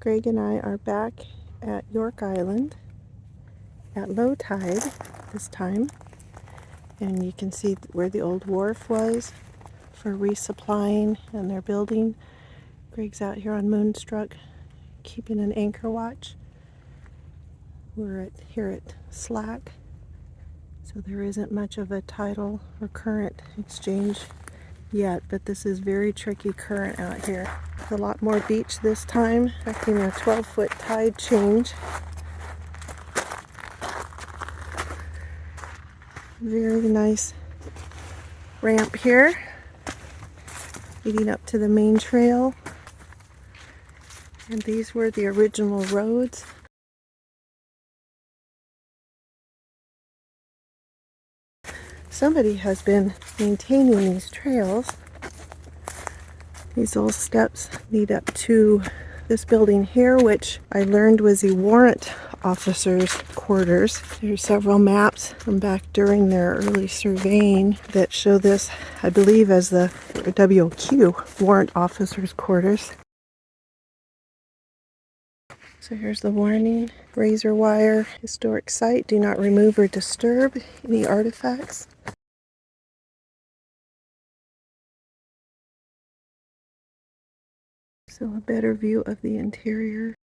Greg and I are back at Yorke Island at low tide this time, and you can see where the old wharf was for resupplying, and they're building. Greg's out here on Moonstruck keeping an anchor watch. We're here at slack, so there isn't much of a tidal or current exchange yet, but this is very tricky current out here. A lot more beach this time, expecting a 12-foot tide change. Very nice ramp here leading up to the main trail, and these were the original roads. Somebody has been maintaining these trails. These old steps lead up to this building here, which I learned was the warrant officers' quarters. There's several maps from back during their early surveying that show this, I believe, as the WQ, warrant officers' quarters. So here's the warning: razor wire, historic site, do not remove or disturb any artifacts. So a better view of the interior.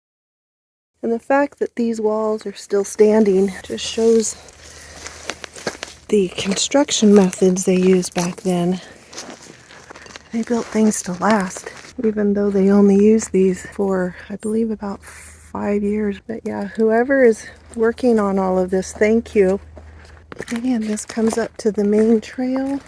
And the fact that these walls are still standing just shows the construction methods they used back then. They built things to last, even though they only used these for, I believe, about 5 years. But yeah, whoever is working on all of this, thank you. And this comes up to the main trail.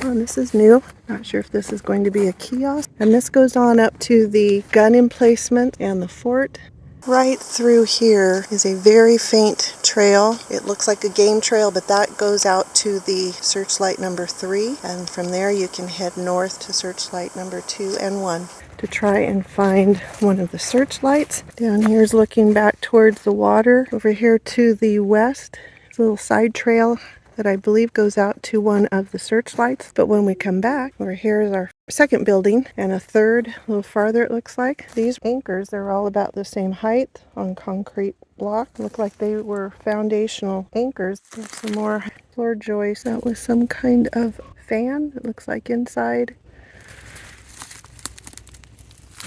Oh, and this is new. Not sure if this is going to be a kiosk. And this goes on up to the gun emplacement and the fort. Right through here is a very faint trail. It looks like a game trail, but that goes out to the Searchlight number 3. And from there you can head north to Searchlight number 2 and 1 to try and find one of the searchlights. Down here is looking back towards the water. Over here to the west, it's a little side trail that I believe goes out to one of the searchlights. But when we come back, over here is our second building, and a third a little farther, it looks like. These anchors, they're all about the same height on concrete block. Look like they were foundational anchors. There's some more floor joists. That was some kind of fan, it looks like, inside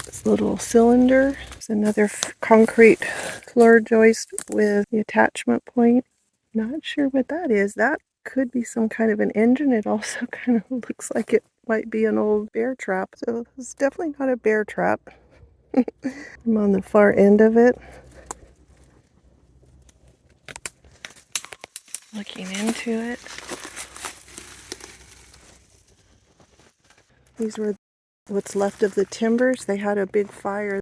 this little cylinder. There's another concrete floor joist with the attachment point. Not sure what that is. That could be some kind of an engine. It also kind of looks like it might be an old bear trap. So it's definitely not a bear trap. I'm on the far end of it, looking into it. These were what's left of the timbers. They had a big fire.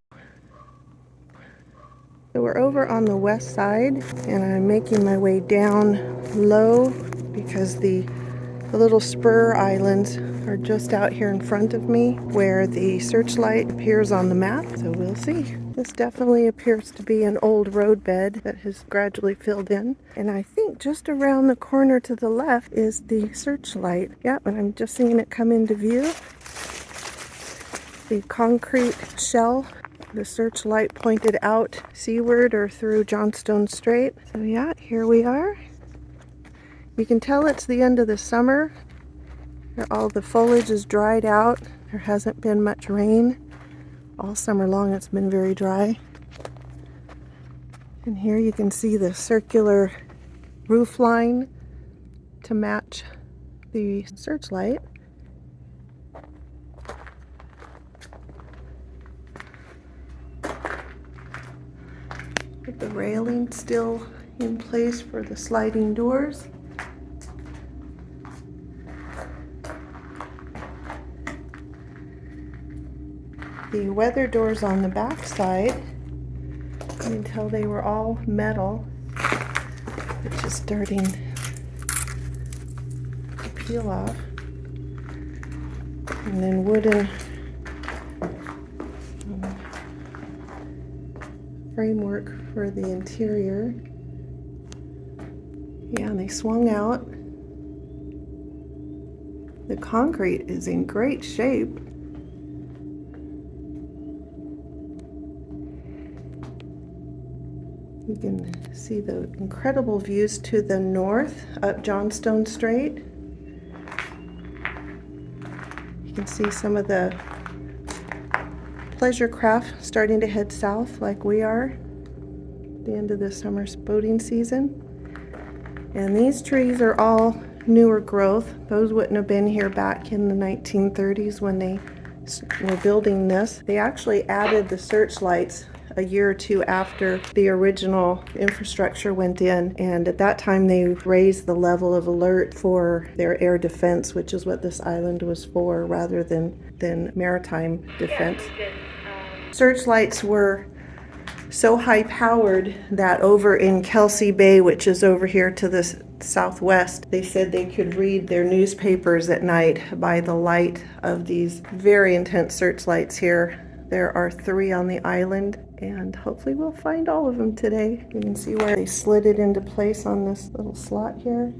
So we're over on the west side, and I'm making my way down low because the little spur islands are just out here in front of me where the searchlight appears on the map, so we'll see. This definitely appears to be an old roadbed that has gradually filled in, and I think just around the corner to the left is the searchlight. Yep, and I'm just seeing it come into view. The concrete shell, the searchlight pointed out seaward or through Johnstone Strait. So yeah, here we are. You can tell it's the end of the summer. All the foliage is dried out. There hasn't been much rain. All summer long it's been very dry. And here you can see the circular roof line to match the searchlight. With the railing still in place for the sliding doors. The weather doors on the back side, you can tell they were all metal, which is starting to peel off. And then wooden framework for the interior. Yeah, and they swung out. The concrete is in great shape. You can see the incredible views to the north up Johnstone Strait. You can see some of the pleasure craft starting to head south like we are at the end of the summer boating season. And these trees are all newer growth. Those wouldn't have been here back in the 1930s when they were building this. They actually added the searchlights a year or two after the original infrastructure went in, and at that time they raised the level of alert for their air defense, which is what this island was for, rather than maritime defense. Searchlights were so high powered that over in Kelsey Bay, which is over here to the southwest, they said they could read their newspapers at night by the light of these very intense searchlights here. There are 3 on the island, and hopefully we'll find all of them today. You can see where they slid it into place on this little slot here.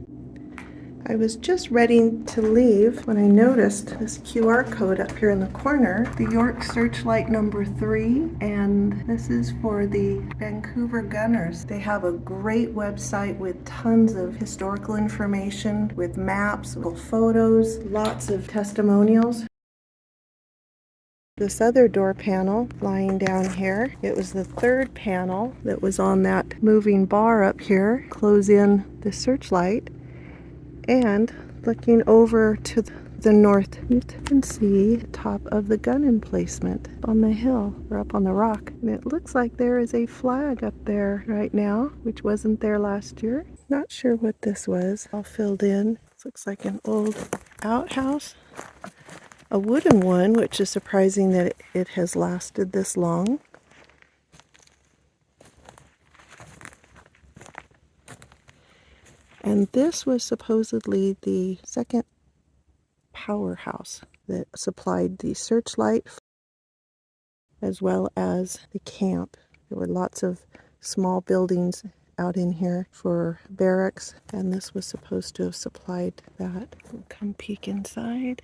I was just ready to leave when I noticed this QR code up here in the corner, the Yorke Searchlight number 3, and this is for the Vancouver Gunners. They have a great website with tons of historical information, with maps, photos, lots of testimonials. This other door panel lying down here, it was the 3rd panel that was on that moving bar up here, close in the searchlight. And looking over to the north, you can see the top of the gun emplacement on the hill or up on the rock. And it looks like there is a flag up there right now, which wasn't there last year. Not sure what this was. All filled in. This looks like an old outhouse. A wooden one, which is surprising that it has lasted this long. And this was supposedly the second powerhouse that supplied the searchlight as well as the camp. There were lots of small buildings out in here for barracks, and this was supposed to have supplied that. We'll come peek inside.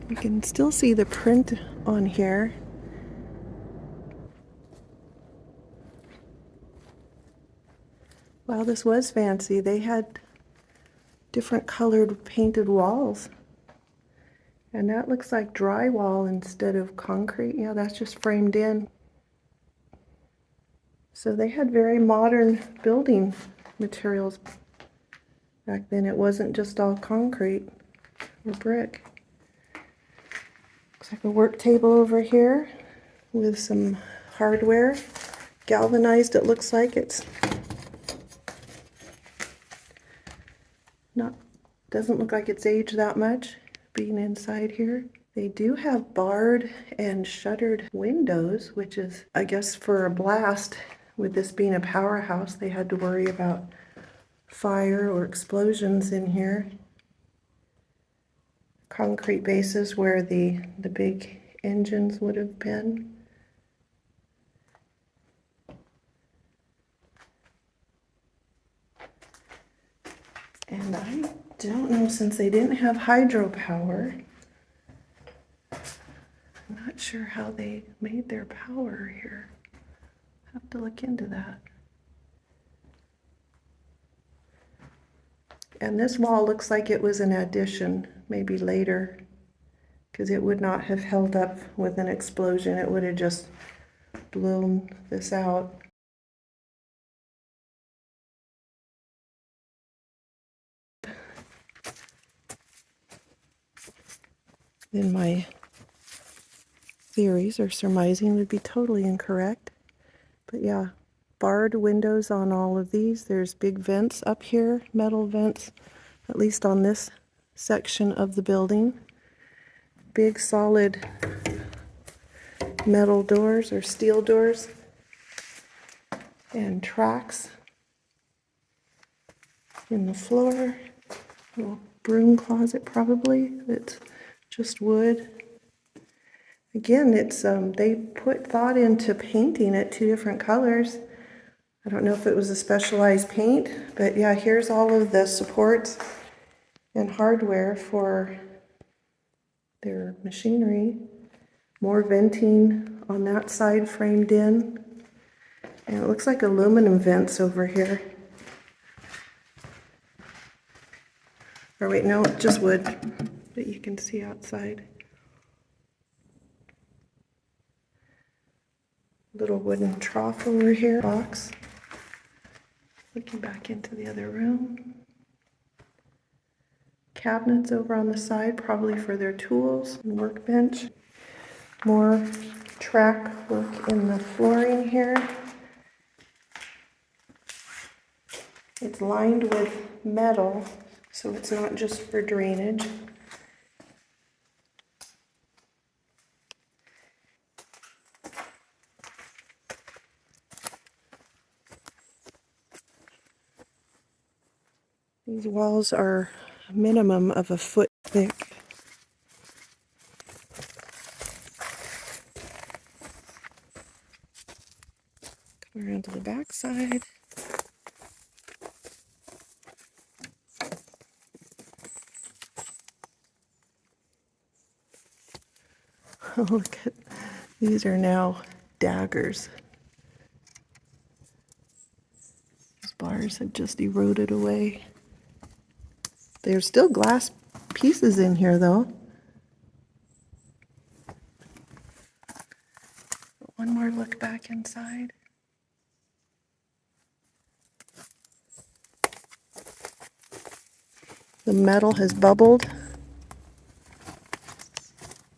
You can still see the print on here. Wow, this was fancy. They had different colored painted walls. And that looks like drywall instead of concrete. Yeah, that's just framed in. So they had very modern building materials back then. It wasn't just all concrete or brick. Looks like a work table over here with some hardware. Galvanized, it looks like. It's not, doesn't look like it's aged that much being inside here. They do have barred and shuttered windows, which is, I guess, for a blast. With this being a powerhouse, they had to worry about fire or explosions in here. Concrete bases where the big engines would have been. And I don't know, since they didn't have hydropower, I'm not sure how they made their power here. Have to look into that. And this wall looks like it was an addition, maybe later, because it would not have held up with an explosion. It would have just blown this out. Then my theories or surmising would be totally incorrect. But yeah, barred windows on all of these. There's big vents up here, metal vents, at least on this section of the building. Big solid metal doors or steel doors. And tracks in the floor. A little broom closet probably that's just wood. Again, it's they put thought into painting it 2 different colors. I don't know if it was a specialized paint, but yeah, here's all of the supports and hardware for their machinery. More venting on that side framed in. And it looks like aluminum vents over here. Or wait, no, just wood that you can see outside. Little wooden trough over here, box. Looking back into the other room. Cabinets over on the side, probably for their tools and workbench. More track work in the flooring here. It's lined with metal, so it's not just for drainage. These walls are a minimum of a foot thick. Come around to the back side. Oh, look at these are now daggers. These bars have just eroded away. There's still glass pieces in here though. One more look back inside. The metal has bubbled.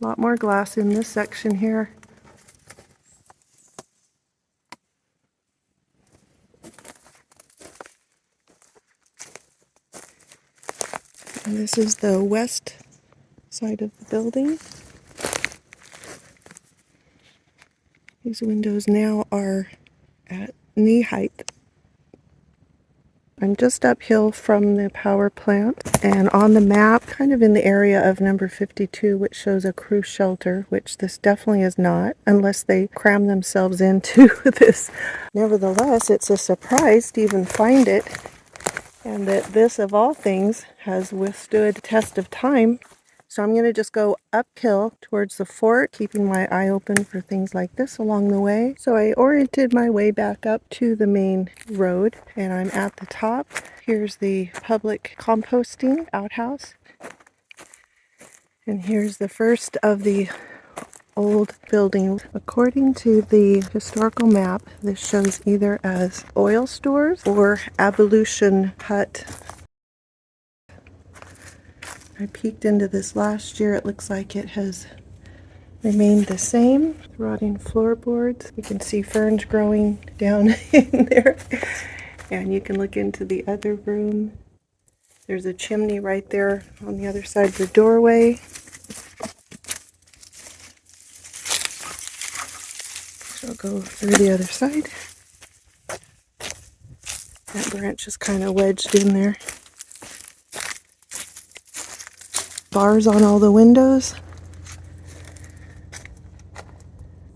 A lot more glass in this section here. And this is the west side of the building. These windows now are at knee height. I'm just uphill from the power plant, and on the map, kind of in the area of number 52, which shows a crew shelter, which this definitely is not, unless they cram themselves into this. Nevertheless, it's a surprise to even find it, and that this, of all things, has withstood the test of time. So I'm going to just go uphill towards the fort, keeping my eye open for things like this along the way. So I oriented my way back up to the main road, and I'm at the top. Here's the public composting outhouse. And here's the first of the old buildings. According to the historical map, this shows either as oil stores or abolition hut. I peeked into this last year. It looks like it has remained the same. Rotting floorboards. You can see ferns growing down in there. And you can look into the other room. There's a chimney right there on the other side of the doorway. So I'll go through the other side. That branch is kind of wedged in there. Bars on all the windows.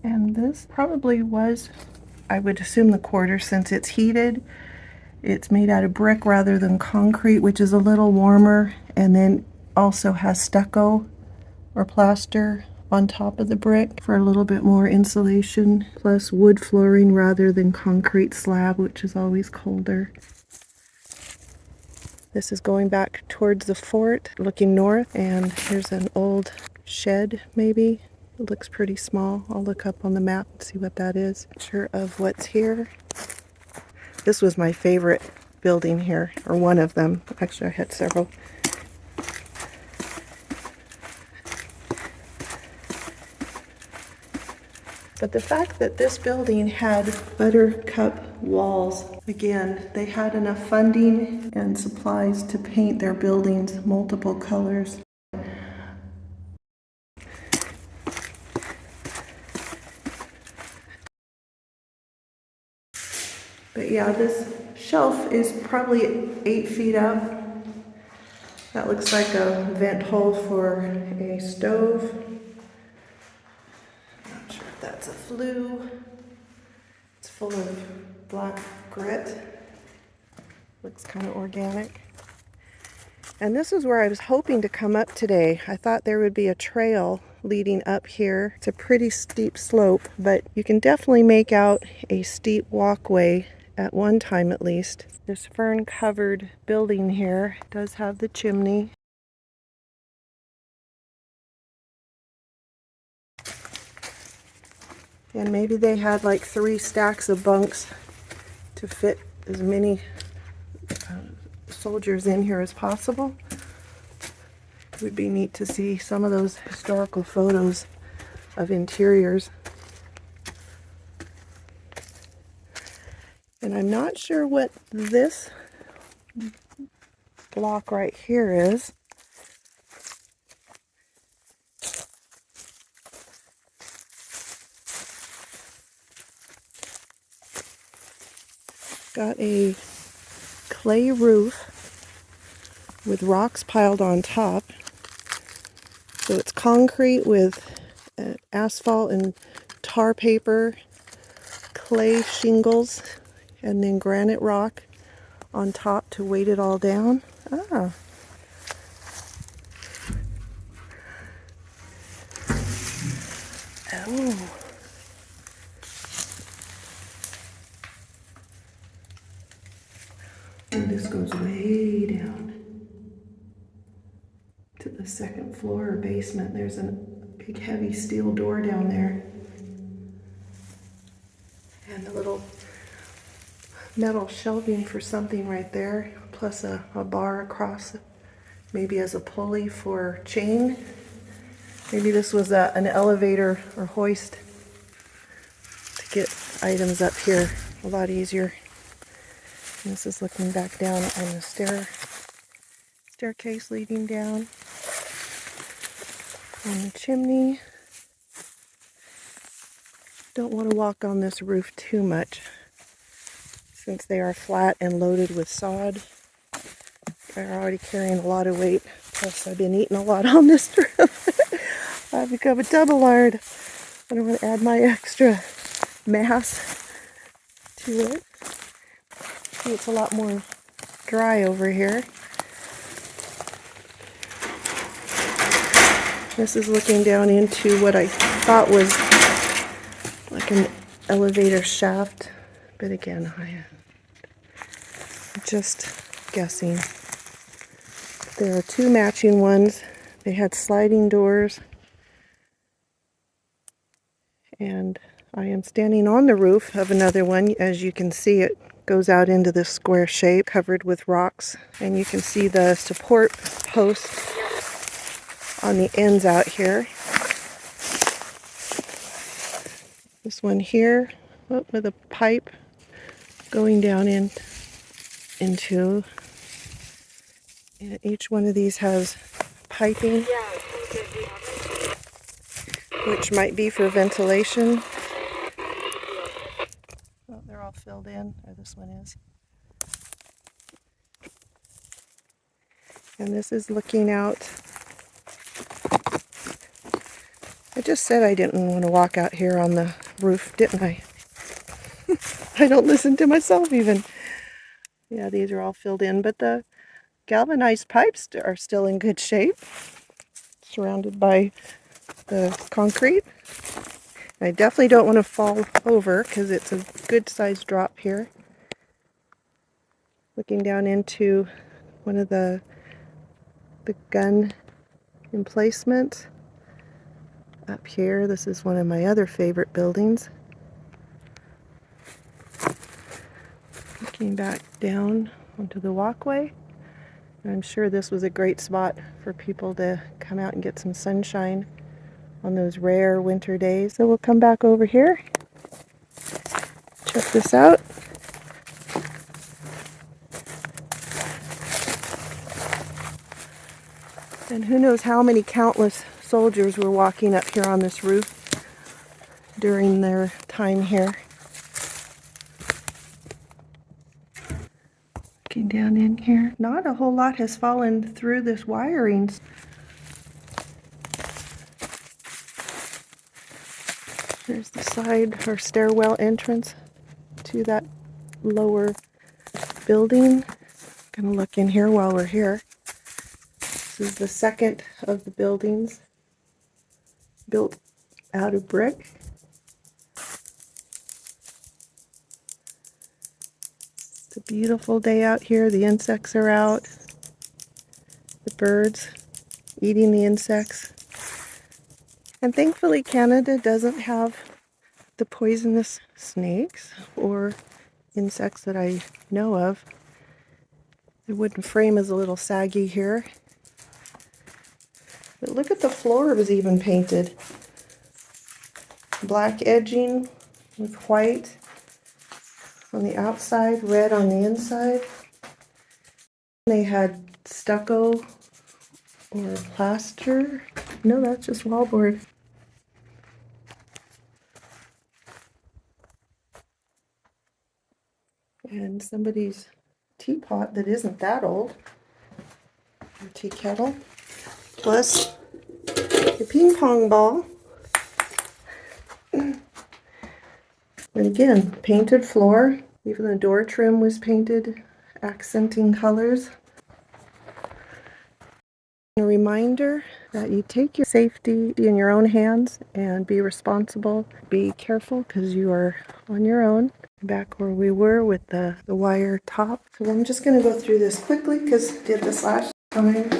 And this probably was, I would assume, the quarter, since it's heated. It's made out of brick rather than concrete, which is a little warmer, and then also has stucco or plaster on top of the brick for a little bit more insulation, plus wood flooring rather than concrete slab, which is always colder. This is going back towards the fort, looking north, and here's an old shed, maybe. It looks pretty small. I'll look up on the map and see what that is. Picture of what's here. This was my favorite building here, or one of them. Actually, I had several. But the fact that this building had buttercup walls, again, they had enough funding and supplies to paint their buildings multiple colors. But yeah, this shelf is probably 8 feet up. That looks like a vent hole for a stove. Not sure if that's a flue. It's full of black grit. Looks kind of organic. And this is where I was hoping to come up today. I thought there would be a trail leading up here. It's a pretty steep slope, but you can definitely make out a steep walkway at one time at least. This fern-covered building here does have the chimney. And maybe they had like 3 stacks of bunks to fit as many soldiers in here as possible. It would be neat to see some of those historical photos of interiors. And I'm not sure what this block right here is. Got a clay roof with rocks piled on top. So it's concrete with asphalt and tar paper, clay shingles, and then granite rock on top to weight it all down. Ah. Oh. And this goes way down to the second floor or basement. There's a big heavy steel door down there. And a little metal shelving for something right there, plus a bar across, maybe as a pulley for chain. Maybe this was an elevator or hoist to get items up here a lot easier. And this is looking back down on the staircase leading down on the chimney. Don't want to walk on this roof too much since they are flat and loaded with sod. They're already carrying a lot of weight. Plus I've been eating a lot on this roof. I've become a double lard. I don't want to add my extra mass to it. It's a lot more dry over here. This is looking down into what I thought was like an elevator shaft, but again, I'm just guessing. There are 2 matching ones. They had sliding doors, and I am standing on the roof of another one. As you can see, it goes out into this square shape covered with rocks, and you can see the support posts on the ends out here. This one here, with a pipe going down into, and each one of these has piping, which might be for ventilation. Oh, they're all filled in, or this one is. And this is looking out. I just said I didn't want to walk out here on the roof, didn't I? I don't listen to myself even. Yeah, these are all filled in, but the galvanized pipes are still in good shape, surrounded by the concrete. I definitely don't want to fall over because it's a good sized drop here. Looking down into one of the gun emplacements. Up here, this is one of my other favorite buildings. Looking back down onto the walkway. I'm sure this was a great spot for people to come out and get some sunshine on those rare winter days. So we'll come back over here. Check this out. And who knows how many countless soldiers were walking up here on this roof during their time here. Looking down in here. Not a whole lot has fallen through this wiring. There's the side or stairwell entrance to that lower building. Gonna look in here while we're here. This is the second of the buildings built out of brick. It's a beautiful day out here. The insects are out. The birds eating the insects. And thankfully Canada doesn't have the poisonous snakes or insects that I know of. The wooden frame is a little saggy here. But look at the floor, it was even painted. Black edging with white on the outside, red on the inside. They had stucco or plaster. No, that's just wallboard. And somebody's teapot that isn't that old. Or tea kettle. Plus the ping pong ball. And again, painted floor. Even the door trim was painted, accenting colors. A reminder that you take your safety in your own hands and be responsible. Be careful because you are on your own. Back where we were with the wire top. So I'm just going to go through this quickly because I did this last time.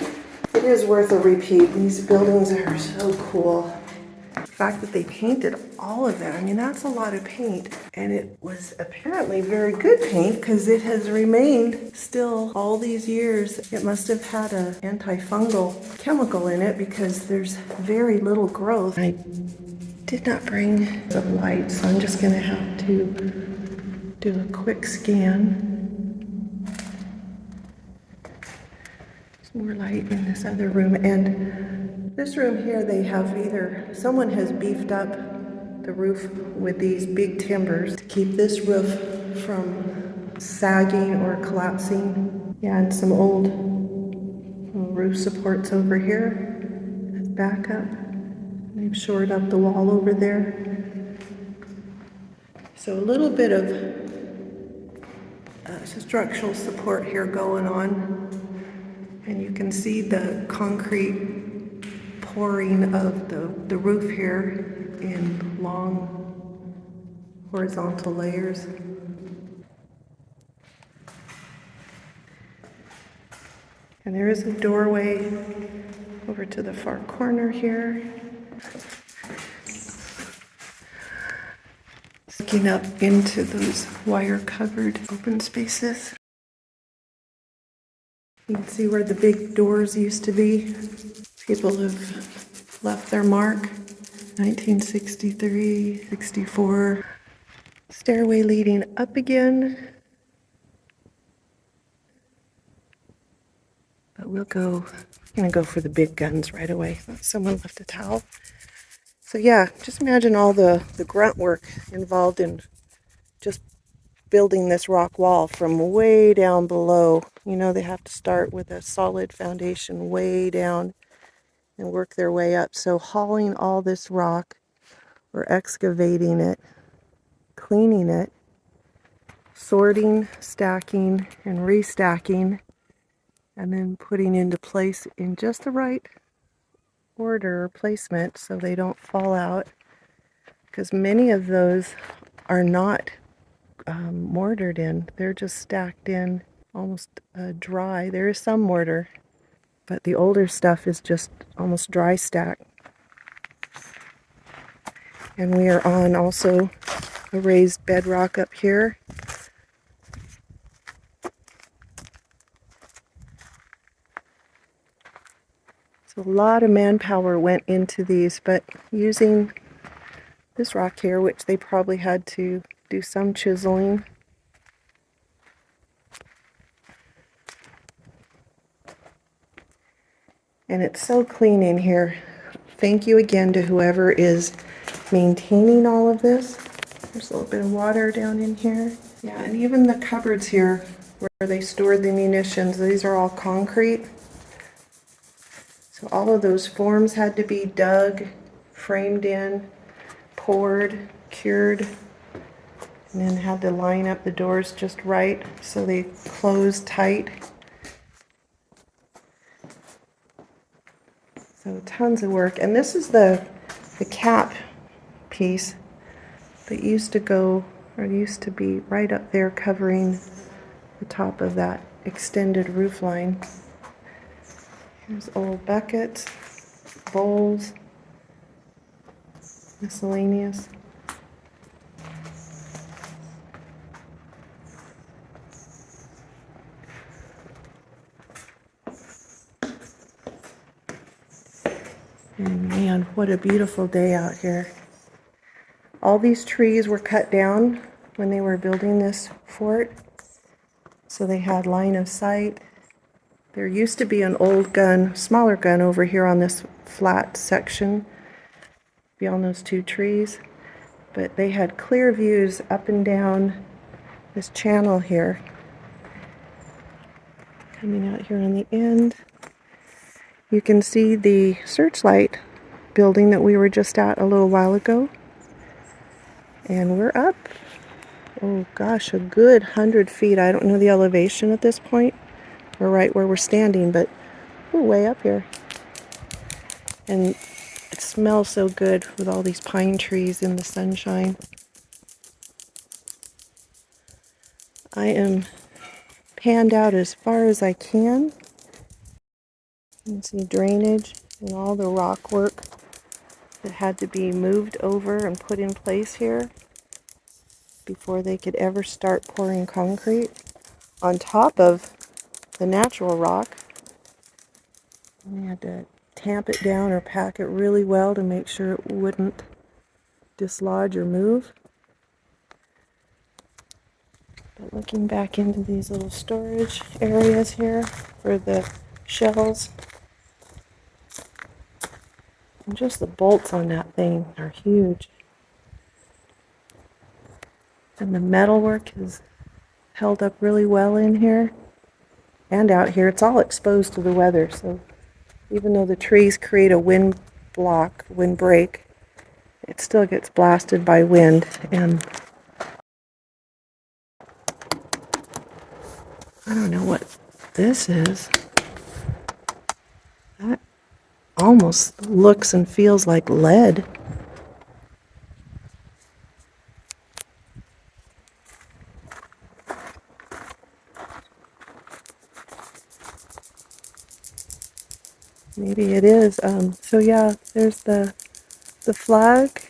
It is worth a repeat. These buildings are so cool. The fact that they painted all of that, I mean, that's a lot of paint. And it was apparently very good paint because it has remained still all these years. It must have had an antifungal chemical in it because there's very little growth. I did not bring the light, so I'm just going to have to do a quick scan. There's more light in this other room. And this room here, they have someone has beefed up the roof with these big timbers to keep this roof from sagging or collapsing. Yeah, and some old roof supports over here as backup. They've shored up the wall over there. So a little bit of structural support here going on. And you can see the concrete pouring of the roof here in long horizontal layers. And there is a doorway over to the far corner here. Looking up into those wire-covered open spaces. You can see where the big doors used to be. People have left their mark. 1963, 64. Stairway leading up again. But we're gonna go for the big guns right away. Someone left a towel. So yeah, just imagine all the grunt work involved in just building this rock wall from way down below. You know, they have to start with a solid foundation way down and work their way up. So hauling all this rock or excavating it, cleaning it, sorting, stacking, and restacking, and then putting into place in just the right order or placement so they don't fall out, because many of those are not mortared in. They're just stacked in almost dry. There is some mortar, but the older stuff is just almost dry stack. And we are on also a raised bedrock up here. So a lot of manpower went into these, but using this rock here, which they probably had to do some chiseling. And it's so clean in here. Thank you again to whoever is maintaining all of this. There's a little bit of water down in here. Yeah, and even the cupboards here where they stored the munitions, these are all concrete. So all of those forms had to be dug, framed in, poured, cured, and then had to line up the doors just right so they close tight. So tons of work. And this is the the cap piece that used to go, or used to be right up there covering the top of that extended roof line. Here's old buckets, bowls, miscellaneous. And man, what a beautiful day out here. All these trees were cut down when they were building this fort, so they had line of sight. There used to be an old gun, smaller gun over here on this flat section beyond those two trees, but they had clear views up and down this channel here. Coming out here on the end, you can see the Searchlight building that we were just at a little while ago. And we're up, oh gosh, a good 100 feet. I don't know the elevation at this point. We're right where we're standing, but we're way up here. And it smells so good with all these pine trees in the sunshine. I am panned out as far as I can. You can see drainage and all the rock work that had to be moved over and put in place here before they could ever start pouring concrete on top of the natural rock. And they had to tamp it down or pack it really well to make sure it wouldn't dislodge or move. But looking back into these little storage areas here for the shells, and just the bolts on that thing are huge. And the metalwork is held up really well in here and out here. It's all exposed to the weather, so even though the trees create a wind block, wind break, it still gets blasted by wind. And I don't know what this is. That almost looks and feels like lead. Maybe it is. So yeah, there's the flag.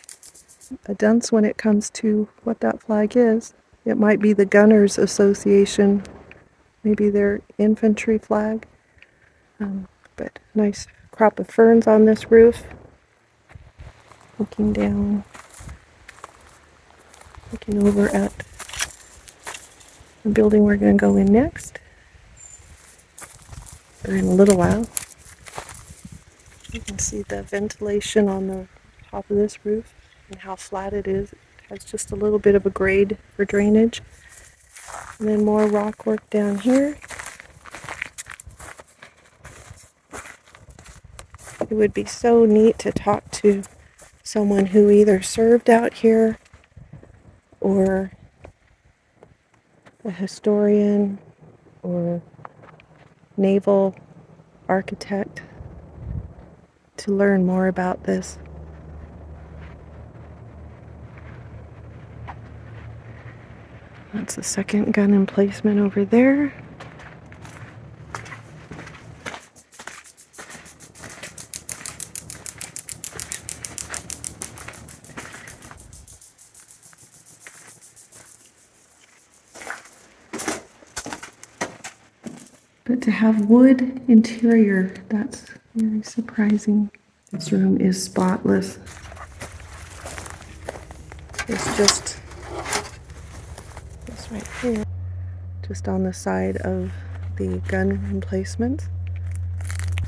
A dunce when it comes to what that flag is. It might be the Gunners Association, maybe their infantry flag. But nice crop of ferns on this roof. Looking down, looking over at the building we're going to go in next, or in a little while. You can see the ventilation on the top of this roof and how flat it is. It has just a little bit of a grade for drainage. And then more rock work down here. It would be so neat to talk to someone who either served out here or a historian or naval architect to learn more about this. That's the second gun emplacement over there. But to have wood interior, that's very surprising. This room is spotless. It's just this right here, just on the side of the gun emplacement.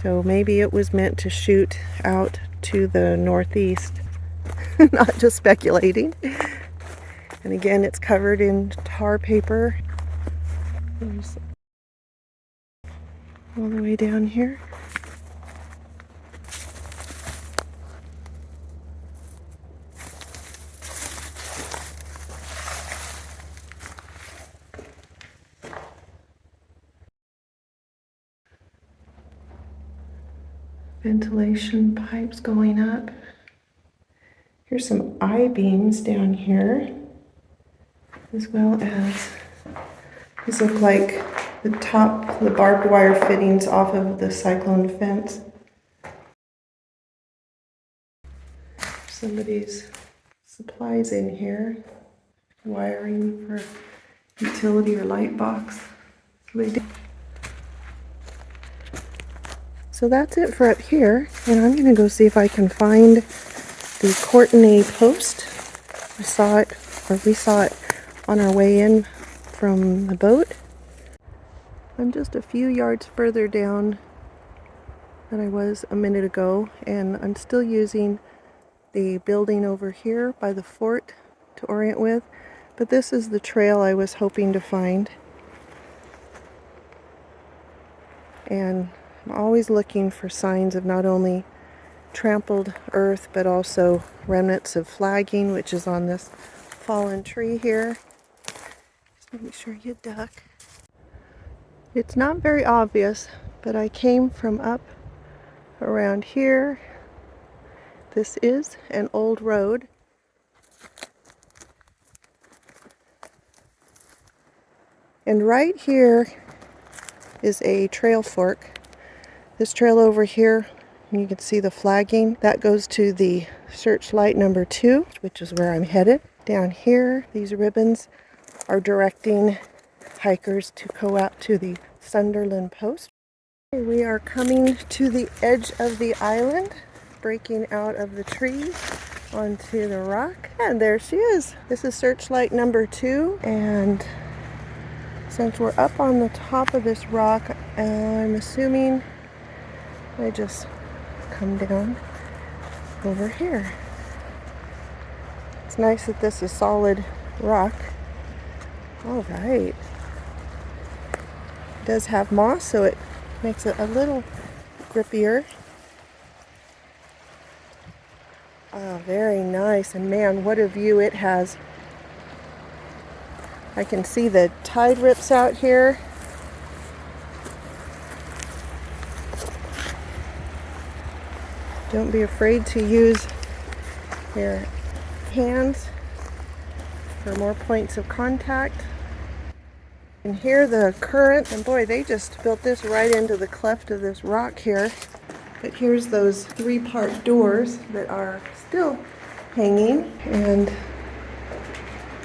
So maybe it was meant to shoot out to the northeast, not just speculating. And again, it's covered in tar paper. There's all the way down here. Ventilation pipes going up. Here's some I-beams down here, as well as these look like the barbed wire fittings off of the cyclone fence. Somebody's supplies in here, wiring for utility or light box. So that's it for up here, and I'm gonna go see if I can find the Courtenay post. We saw it on our way in from the boat. I'm just a few yards further down than I was a minute ago, and I'm still using the building over here by the fort to orient with, but this is the trail I was hoping to find. And I'm always looking for signs of not only trampled earth, but also remnants of flagging, which is on this fallen tree here. Just make sure you duck. It's not very obvious, but I came from up around here. This is an old road. And right here is a trail fork. This trail over here, you can see the flagging. That goes to the Searchlight number 2, which is where I'm headed. Down here, these ribbons are directing hikers to go out to the Sunderland post. We are coming to the edge of the island, breaking out of the trees onto the rock. And there she is. This is Searchlight number 2, and since we're up on the top of this rock, I'm assuming I just come down over here. It's nice that this is solid rock. All right. It does have moss, so it makes it a little grippier. Oh, very nice. And man, what a view it has. I can see the tide rips out here. Don't be afraid to use your hands for more points of contact. You can hear the current, and boy, they just built this right into the cleft of this rock here. But here's those 3-part doors that are still hanging, and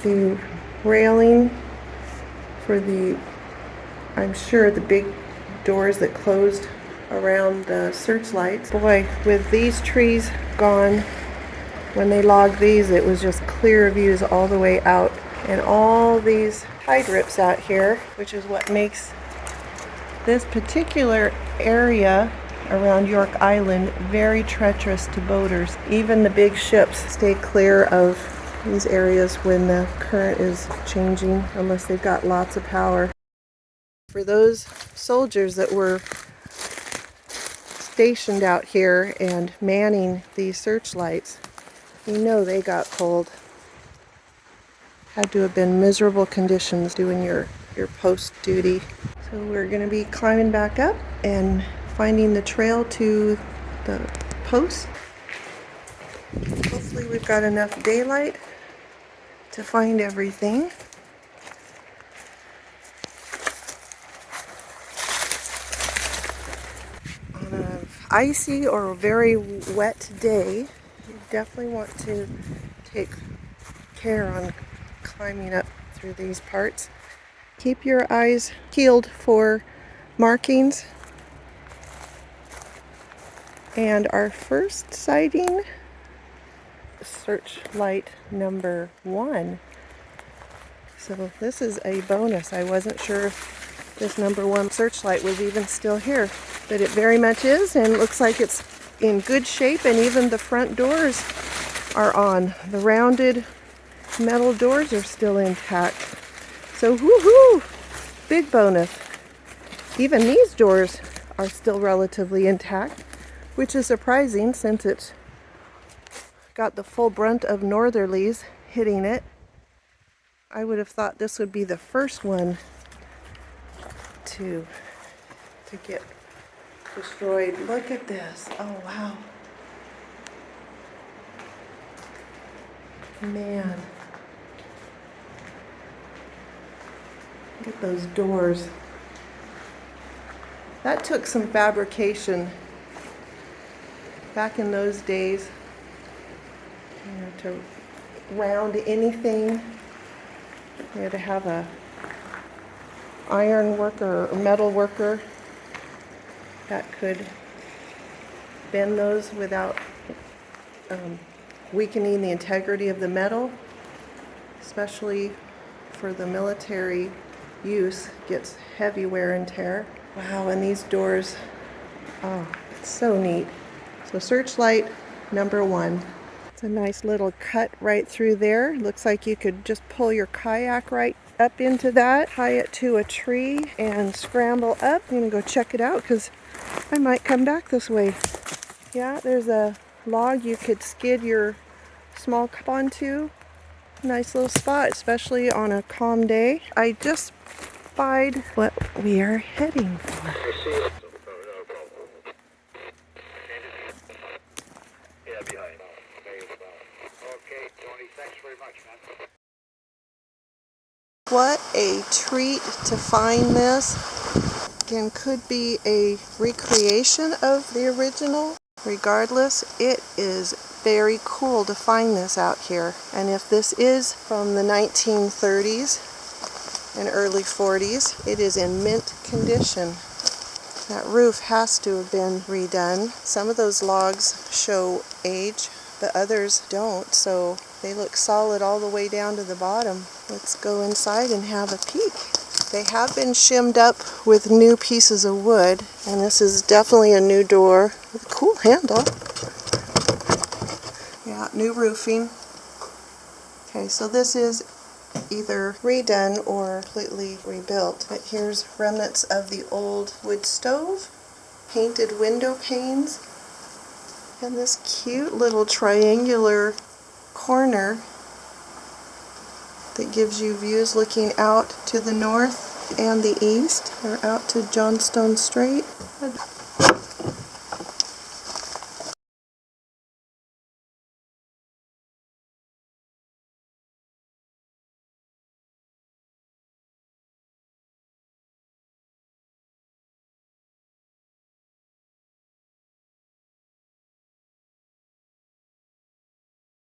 the railing for the, I'm sure, the big doors that closed around the searchlights. Boy, with these trees gone, when they logged these, it was just clear views all the way out. And all these tide rips out here, which is what makes this particular area around Yorke Island very treacherous to boaters. Even the big ships stay clear of these areas when the current is changing, unless they've got lots of power. For those soldiers that were stationed out here and manning these searchlights, you know they got cold. Had to have been miserable conditions doing your post duty. So we're going to be climbing back up and finding the trail to the post. Hopefully we've got enough daylight to find everything. On an icy or a very wet day, you definitely want to take care on climbing up through these parts. Keep your eyes peeled for markings. And our first sighting, Searchlight number 1. So this is a bonus. I wasn't sure if this number 1 searchlight was even still here, but it very much is, and looks like it's in good shape, and even the front doors are on. The rounded metal doors are still intact. So woohoo! Big bonus. Even these doors are still relatively intact, which is surprising since it's got the full brunt of northerlies hitting it. I would have thought this would be the first one to get destroyed. Look at this. Oh wow. Man. Look at those doors. That took some fabrication back in those days. To round anything, you had to have a iron worker or metal worker that could bend those without weakening the integrity of the metal, especially for the military use, gets heavy wear and tear. Wow, and these doors, oh, it's so neat. So Searchlight number 1. It's a nice little cut right through there. Looks like you could just pull your kayak right up into that, tie it to a tree, and scramble up. I'm gonna go check it out because I might come back this way. Yeah, there's a log you could skid your small cup onto. Nice little spot, especially on a calm day. I just spied what we are heading for. What a treat to find this. Again, could be a recreation of the original. Regardless, it is very cool to find this out here. And if this is from the 1930s and early 40s, it is in mint condition. That roof has to have been redone. Some of those logs show age, but others don't, so they look solid all the way down to the bottom. Let's go inside and have a peek. They have been shimmed up with new pieces of wood, and this is definitely a new door with a cool handle. Yeah, new roofing. Okay, so this is either redone or completely rebuilt. But here's remnants of the old wood stove, painted window panes, and this cute little triangular corner that gives you views looking out to the north and the east, or out to Johnstone Strait.